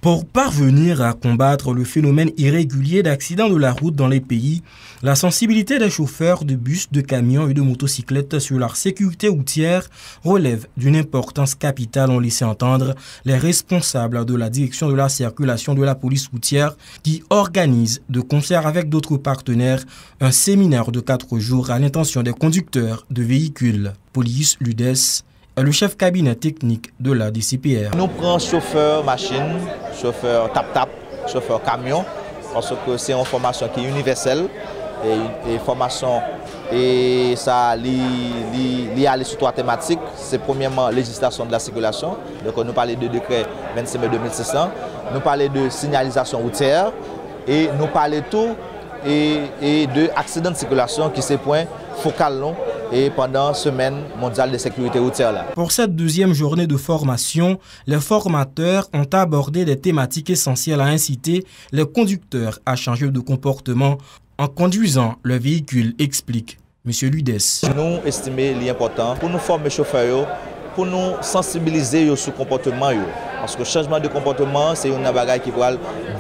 Pour parvenir à combattre le phénomène irrégulier d'accidents de la route dans les pays, la sensibilité des chauffeurs de bus, de camions et de motocyclettes sur leur sécurité routière relève d'une importance capitale, ont laissé entendre les responsables de la direction de la circulation de la police routière qui organise, de concert avec d'autres partenaires, un séminaire de 4 jours à l'intention des conducteurs de véhicules. Police, l'UDES, le chef cabinet technique de la DCPR. Nous prenons chauffeur machine, chauffeur tap-tap, chauffeur camion, parce que c'est une formation qui est universelle et formation et ça lié à sur 3 thématiques. C'est premièrement législation de la circulation, donc nous parlons de décret 25 mai 2600, nous parlons de signalisation routière et nous parlons tout et de accident de circulation qui c'est point focal non et pendant semaine mondiale de sécurité routière là. Pour cette deuxième journée de formation, les formateurs ont abordé des thématiques essentielles à inciter les conducteurs à changer de comportement en conduisant le véhicule, explique M. Ludes. Nous estimons l'important pour nous former chauffeurs, pour nous sensibiliser sur le comportement. Parce que le changement de comportement, c'est une bagaille qui va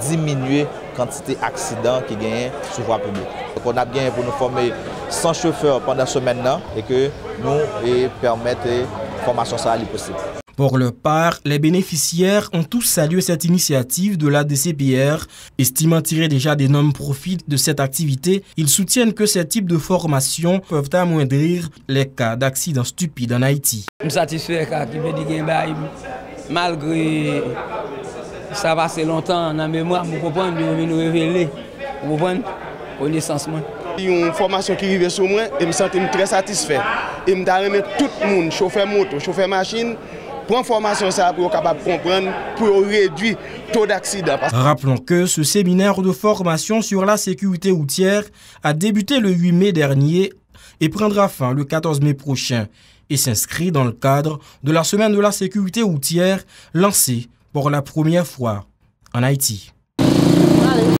diminuer la quantité d'accidents qui gagnent sur la voie publique. Donc on a bien pour nous former 100 chauffeurs pendant ce semaine et que nous permettre la formation possible. Pour leur part, les bénéficiaires ont tous salué cette initiative de la DCPR. Estimant tirer déjà d'énormes profits de cette activité, ils soutiennent que ces types de formations peuvent amoindrir les cas d'accidents stupides en Haïti. Je suis satisfait qu'il veut dire malgré ça va assez longtemps dans la mémoire, je comprends, nous révéler, vous comprenez, connaissance. Une formation qui arrive sur moi et je me sens très satisfait. Et je remercie tout le monde, chauffeur moto, chauffeur machine, pour formation ça pour capable comprendre, pour réduire le taux d'accident. Rappelons que ce séminaire de formation sur la sécurité routière a débuté le 8 mai dernier et prendra fin le 14 mai prochain et s'inscrit dans le cadre de la semaine de la sécurité routière lancée pour la première fois en Haïti.